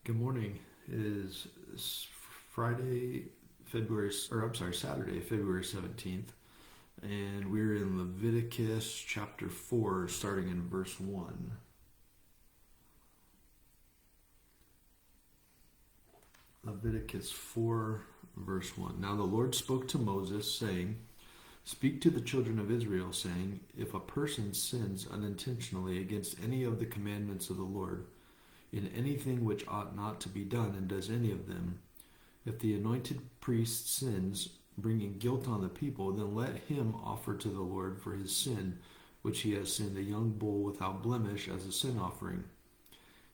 Good morning. It is Saturday, February 17th, and we're in Leviticus chapter 4, starting in verse 1. Leviticus 4, verse 1. Now the Lord spoke to Moses, saying, Speak to the children of Israel, saying, If a person sins unintentionally against any of the commandments of the Lord, in anything which ought not to be done, and does any of them, if the anointed priest sins, bringing guilt on the people, then let him offer to the Lord for his sin, which he has sinned, a young bull without blemish as a sin offering.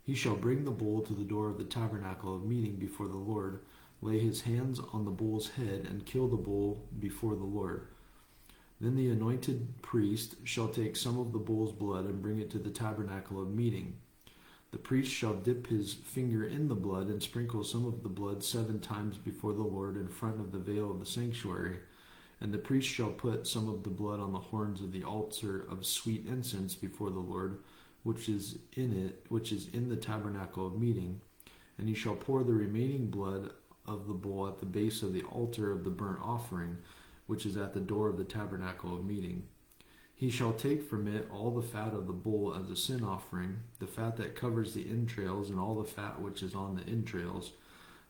He shall bring the bull to the door of the tabernacle of meeting before the Lord, lay his hands on the bull's head, and kill the bull before the Lord. Then the anointed priest shall take some of the bull's blood and bring it to the tabernacle of meeting. The priest shall dip his finger in the blood and sprinkle some of the blood 7 times before the Lord in front of the veil of the sanctuary. And the priest shall put some of the blood on the horns of the altar of sweet incense before the Lord, which is in the tabernacle of meeting. And he shall pour the remaining blood of the bull at the base of the altar of the burnt offering, which is at the door of the tabernacle of meeting. He shall take from it all the fat of the bull as a sin offering, the fat that covers the entrails, and all the fat which is on the entrails,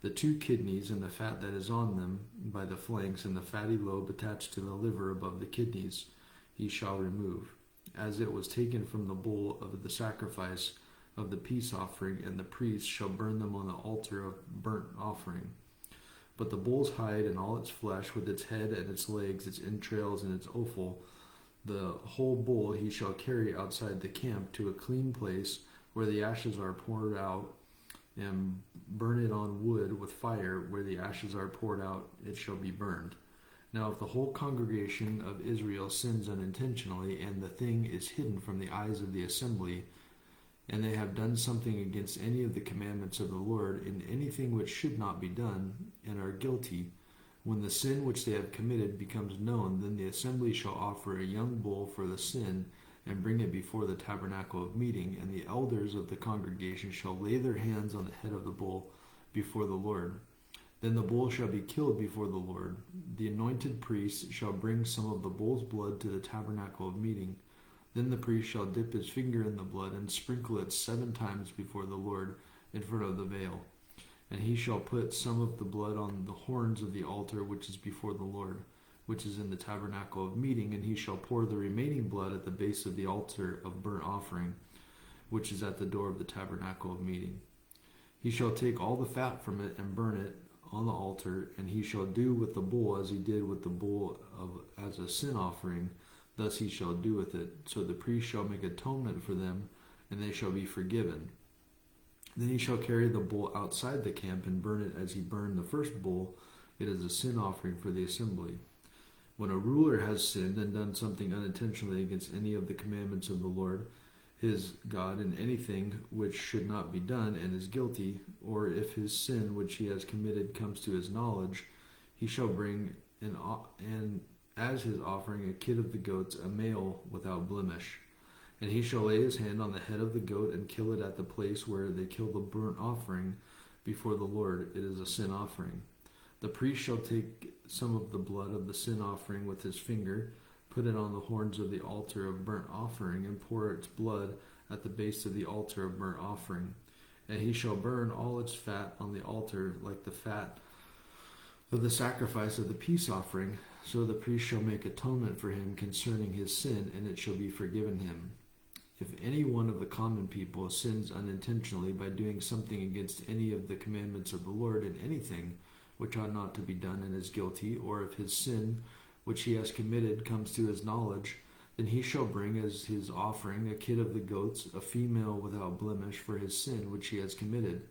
the 2 kidneys, and the fat that is on them by the flanks, and the fatty lobe attached to the liver above the kidneys, he shall remove, as it was taken from the bull of the sacrifice of the peace offering, and the priest shall burn them on the altar of burnt offering. But the bull's hide and all its flesh, with its head and its legs, its entrails and its offal, the whole bull he shall carry outside the camp to a clean place where the ashes are poured out, and burn it on wood with fire. Where the ashes are poured out, it shall be burned. Now if the whole congregation of Israel sins unintentionally, and the thing is hidden from the eyes of the assembly, and they have done something against any of the commandments of the Lord in anything which should not be done, and are guilty, when the sin which they have committed becomes known, then the assembly shall offer a young bull for the sin, and bring it before the tabernacle of meeting, and the elders of the congregation shall lay their hands on the head of the bull before the Lord. Then the bull shall be killed before the Lord. The anointed priest shall bring some of the bull's blood to the tabernacle of meeting. Then the priest shall dip his finger in the blood, and sprinkle it 7 times before the Lord in front of the veil. And he shall put some of the blood on the horns of the altar which is before the Lord, which is in the tabernacle of meeting, and he shall pour the remaining blood at the base of the altar of burnt offering, which is at the door of the tabernacle of meeting. He shall take all the fat from it and burn it on the altar, and he shall do with the bull as he did with the bull as a sin offering. Thus he shall do with it. So the priest shall make atonement for them, and they shall be forgiven. Then he shall carry the bull outside the camp and burn it as he burned the first bull. It is a sin offering for the assembly. When a ruler has sinned and done something unintentionally against any of the commandments of the Lord his God in anything which should not be done, and is guilty, or if his sin which he has committed comes to his knowledge, he shall bring as his offering a kid of the goats, a male without blemish. And he shall lay his hand on the head of the goat and kill it at the place where they kill the burnt offering before the Lord. It is a sin offering. The priest shall take some of the blood of the sin offering with his finger, put it on the horns of the altar of burnt offering, and pour its blood at the base of the altar of burnt offering. And he shall burn all its fat on the altar, like the fat of the sacrifice of the peace offering. So the priest shall make atonement for him concerning his sin, and it shall be forgiven him. If any one of the common people sins unintentionally by doing something against any of the commandments of the Lord in anything which ought not to be done, and is guilty, or if his sin which he has committed comes to his knowledge, then he shall bring as his offering a kid of the goats, a female without blemish, for his sin which he has committed.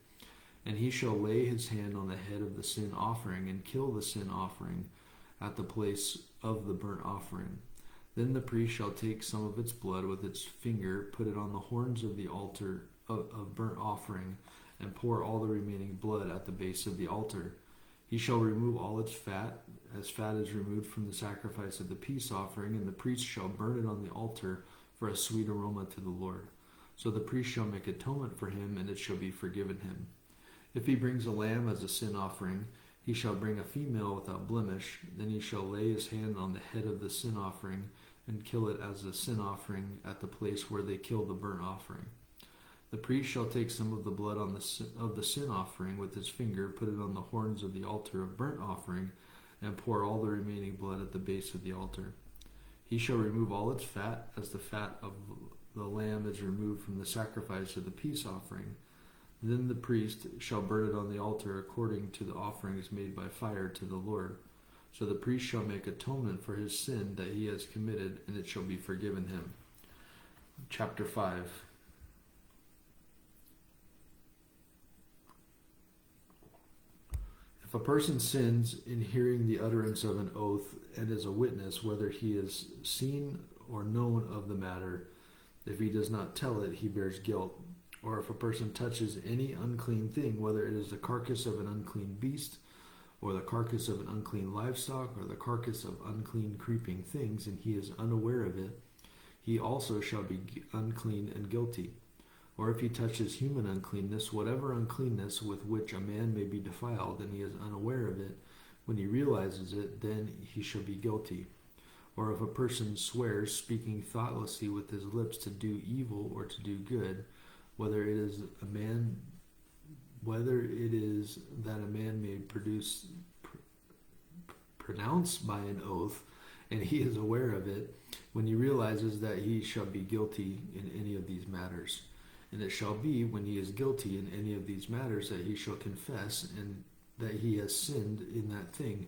And he shall lay his hand on the head of the sin offering, and kill the sin offering at the place of the burnt offering. Then the priest shall take some of its blood with its finger, put it on the horns of the altar of burnt offering, and pour all the remaining blood at the base of the altar. He shall remove all its fat, as fat is removed from the sacrifice of the peace offering, and the priest shall burn it on the altar for a sweet aroma to the Lord. So the priest shall make atonement for him, and it shall be forgiven him. If he brings a lamb as a sin offering, he shall bring a female without blemish. Then he shall lay his hand on the head of the sin offering and kill it as a sin offering at the place where they kill the burnt offering. The priest shall take some of the blood of the sin offering with his finger, put it on the horns of the altar of burnt offering, and pour all the remaining blood at the base of the altar. He shall remove all its fat, as the fat of the lamb is removed from the sacrifice of the peace offering. Then the priest shall burn it on the altar according to the offerings made by fire to the Lord. So the priest shall make atonement for his sin that he has committed, and it shall be forgiven him. Chapter 5. If a person sins in hearing the utterance of an oath and is a witness, whether he is seen or known of the matter, if he does not tell it, he bears guilt. Or if a person touches any unclean thing, whether it is the carcass of an unclean beast, or the carcass of an unclean livestock, or the carcass of unclean creeping things, and he is unaware of it, he also shall be unclean and guilty. Or if he touches human uncleanness, whatever uncleanness with which a man may be defiled, and he is unaware of it, when he realizes it, then he shall be guilty. Or if a person swears, speaking thoughtlessly with his lips to do evil or to do good, whether it is that a man may pronounce by an oath, and he is aware of it, when he realizes that he shall be guilty in any of these matters. And it shall be, when he is guilty in any of these matters, that he shall confess and that he has sinned in that thing,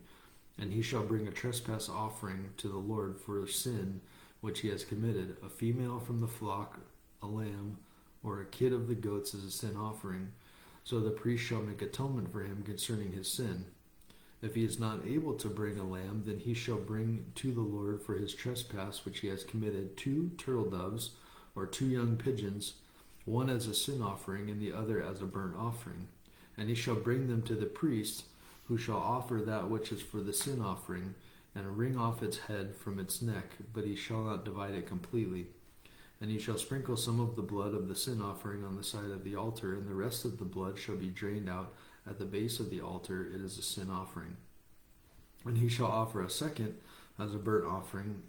and he shall bring a trespass offering to the Lord for sin which he has committed, a female from the flock, a lamb, or a kid of the goats as a sin offering. So the priest shall make atonement for him concerning his sin. If he is not able to bring a lamb, then he shall bring to the Lord for his trespass which he has committed 2 turtle doves or 2 young pigeons, one as a sin offering and the other as a burnt offering. And he shall bring them to the priest, who shall offer that which is for the sin offering, and wring off its head from its neck, but he shall not divide it completely. And he shall sprinkle some of the blood of the sin offering on the side of the altar, and the rest of the blood shall be drained out at the base of the altar. It is a sin offering. And he shall offer a second as a burnt offering,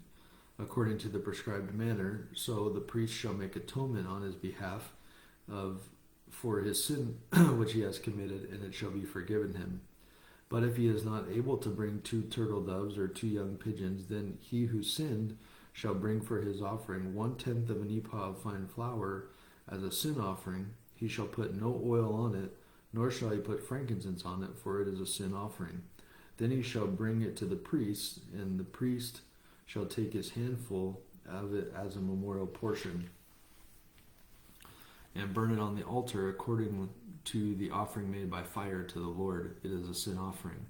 according to the prescribed manner. So the priest shall make atonement on his behalf for his sin which he has committed, and it shall be forgiven him. But if he is not able to bring 2 turtle doves or 2 young pigeons, then he who sinned shall bring for his offering 1/10 of an ephah of fine flour as a sin offering. He shall put no oil on it, nor shall he put frankincense on it, for it is a sin offering. Then he shall bring it to the priest, and the priest shall take his handful of it as a memorial portion, and burn it on the altar according to the offering made by fire to the Lord. It is a sin offering.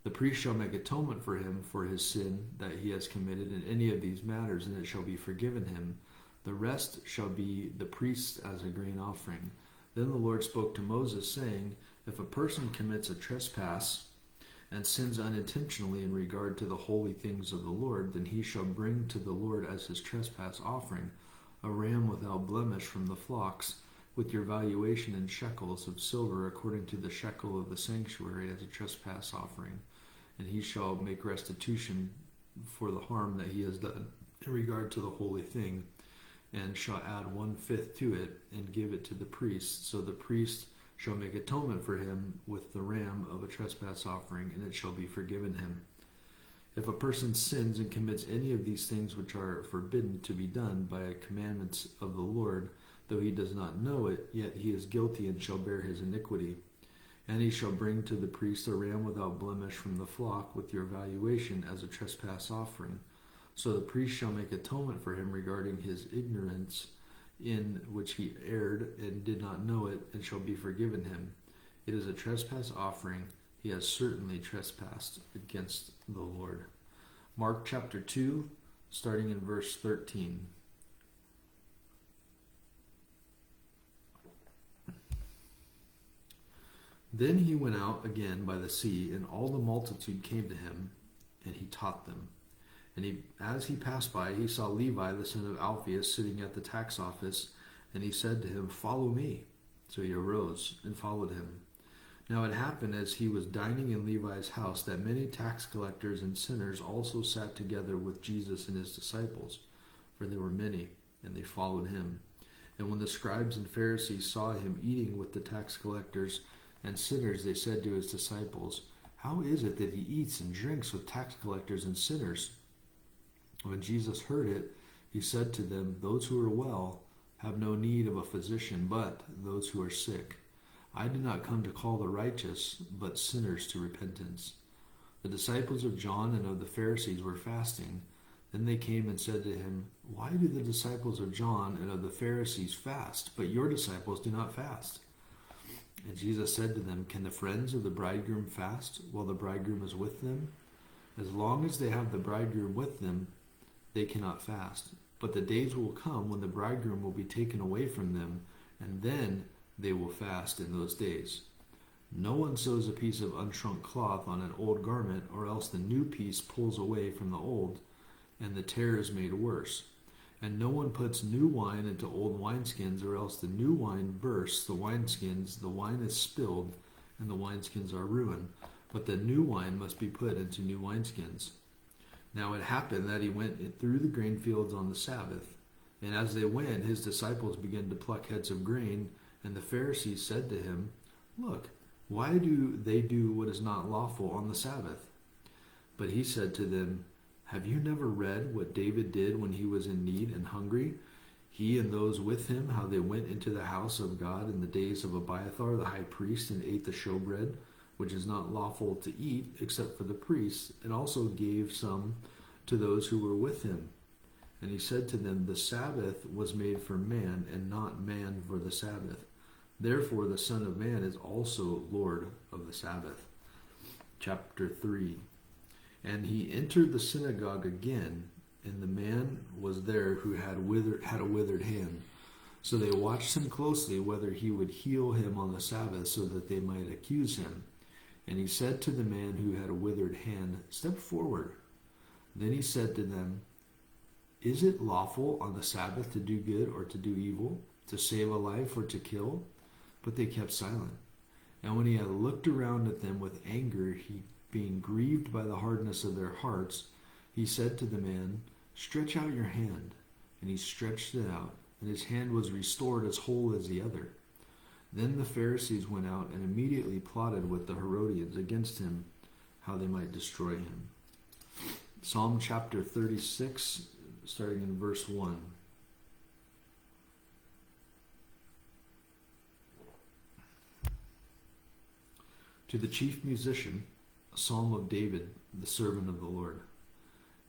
The priest shall make atonement for him for his sin that he has committed in any of these matters, and it shall be forgiven him. The rest shall be the priest's as a grain offering. Then the Lord spoke to Moses, saying, if a person commits a trespass and sins unintentionally in regard to the holy things of the Lord, then he shall bring to the Lord as his trespass offering a ram without blemish from the flocks, with your valuation in shekels of silver according to the shekel of the sanctuary as a trespass offering. And he shall make restitution for the harm that he has done in regard to the holy thing, and shall add 1/5 to it, and give it to the priest. So the priest shall make atonement for him with the ram of a trespass offering, and it shall be forgiven him. If a person sins and commits any of these things which are forbidden to be done by a commandment of the Lord, though he does not know it, yet he is guilty and shall bear his iniquity. And he shall bring to the priest a ram without blemish from the flock with your valuation as a trespass offering. So the priest shall make atonement for him regarding his ignorance in which he erred and did not know it, and shall be forgiven him. It is a trespass offering. He has certainly trespassed against the Lord. Mark chapter 2, starting in verse 13. Then he went out again by the sea, and all the multitude came to him, and he taught them. And as he passed by, he saw Levi, the son of Alphaeus, sitting at the tax office, and he said to him, follow me. So he arose and followed him. Now it happened as he was dining in Levi's house that many tax collectors and sinners also sat together with Jesus and his disciples, for there were many, and they followed him. And when the scribes and Pharisees saw him eating with the tax collectors and sinners, they said to his disciples, "How is it that he eats and drinks with tax collectors and sinners?" When Jesus heard it, he said to them, "Those who are well have no need of a physician, but those who are sick. I did not come to call the righteous, but sinners to repentance." The disciples of John and of the Pharisees were fasting. Then they came and said to him, "Why do the disciples of John and of the Pharisees fast, but your disciples do not fast?" And Jesus said to them, "Can the friends of the bridegroom fast while the bridegroom is with them? As long as they have the bridegroom with them, they cannot fast. But the days will come when the bridegroom will be taken away from them, and then they will fast in those days. No one sews a piece of unshrunk cloth on an old garment, or else the new piece pulls away from the old, and the tear is made worse. And no one puts new wine into old wineskins, or else the new wine bursts the wineskins, the wine is spilled, and the wineskins are ruined. But the new wine must be put into new wineskins." Now it happened that he went through the grain fields on the Sabbath. And as they went, his disciples began to pluck heads of grain. And the Pharisees said to him, "Look, why do they do what is not lawful on the Sabbath?" But he said to them, "Have you never read what David did when he was in need and hungry? He and those with him, how they went into the house of God in the days of Abiathar the high priest and ate the showbread, which is not lawful to eat except for the priests, and also gave some to those who were with him. And he said to them, the Sabbath was made for man, and not man for the Sabbath. Therefore the Son of Man is also Lord of the Sabbath." Chapter 3. And he entered the synagogue again, and the man was there who had a withered hand. So they watched him closely, whether he would heal him on the Sabbath, so that they might accuse him. And he said to the man who had a withered hand, "Step forward." Then he said to them, "Is it lawful on the Sabbath to do good or to do evil, to save a life or to kill?" But they kept silent. And when he had looked around at them with anger, he, being grieved by the hardness of their hearts, he said to the man, "Stretch out your hand." And he stretched it out, and his hand was restored as whole as the other. Then the Pharisees went out and immediately plotted with the Herodians against him, how they might destroy him. Psalm chapter 36, starting in verse 1. To the chief musician, a psalm of David, the servant of the Lord.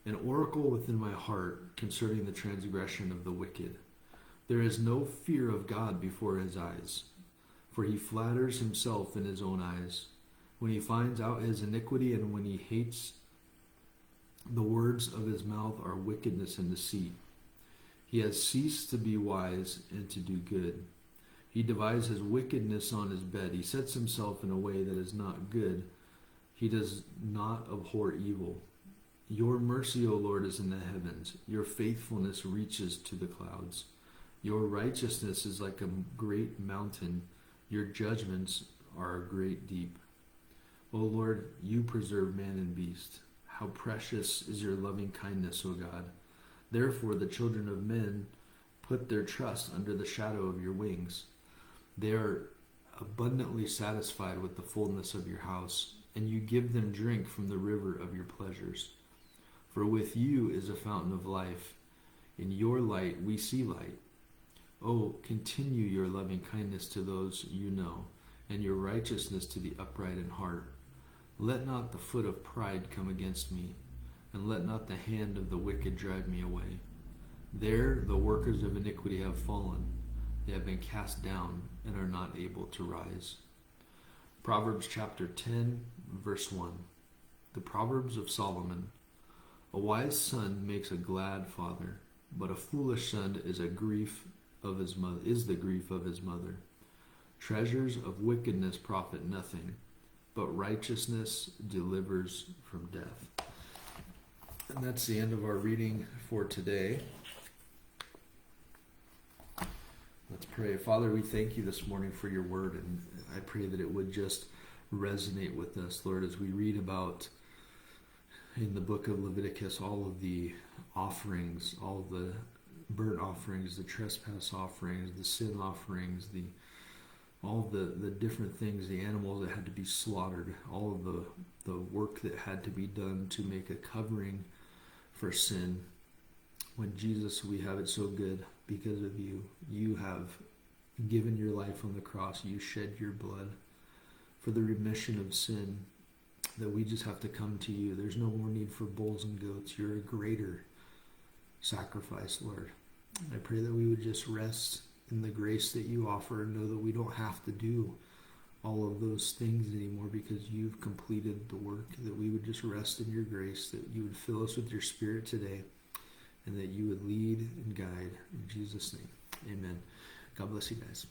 An oracle within my heart concerning the transgression of the wicked. There is no fear of God before his eyes, for he flatters himself in his own eyes. When he finds out his iniquity and when he hates, the words of his mouth are wickedness and deceit. He has ceased to be wise and to do good. He devises wickedness on his bed. He sets himself in a way that is not good. He does not abhor evil. Your mercy, O Lord, is in the heavens. Your faithfulness reaches to the clouds. Your righteousness is like a great mountain. Your judgments are a great deep. O Lord, you preserve man and beast. How precious is your loving kindness, O God. Therefore the children of men put their trust under the shadow of your wings. They are abundantly satisfied with the fullness of your house, and you give them drink from the river of your pleasures. For with you is a fountain of life. In your light we see light. Oh, continue your loving kindness to those you know, and your righteousness to the upright in heart. Let not the foot of pride come against me, and let not the hand of the wicked drive me away. There the workers of iniquity have fallen. They have been cast down and are not able to rise. Proverbs chapter 10, verse 1. The Proverbs of Solomon. A wise son makes a glad father, but a foolish son is the grief of his mother. Treasures of wickedness profit nothing, but righteousness delivers from death. And that's the end of our reading for today. Let's pray. Father, we thank you this morning for your word, and I pray that it would just resonate with us, Lord, as we read about in the book of Leviticus all of the offerings, all of the burnt offerings, the trespass offerings, the sin offerings, all of the different things, the animals that had to be slaughtered, all of the work that had to be done to make a covering for sin. When Jesus, we have it so good because of you. You have given your life on the cross. You shed your blood for the remission of sin, that we just have to come to you. There's no more need for bulls and goats. You're a greater sacrifice, Lord. I pray that we would just rest in the grace that you offer and know that we don't have to do all of those things anymore because you've completed the work, that we would just rest in your grace, that you would fill us with your Spirit today, and that you would lead and guide. In Jesus' name, amen. God bless you guys.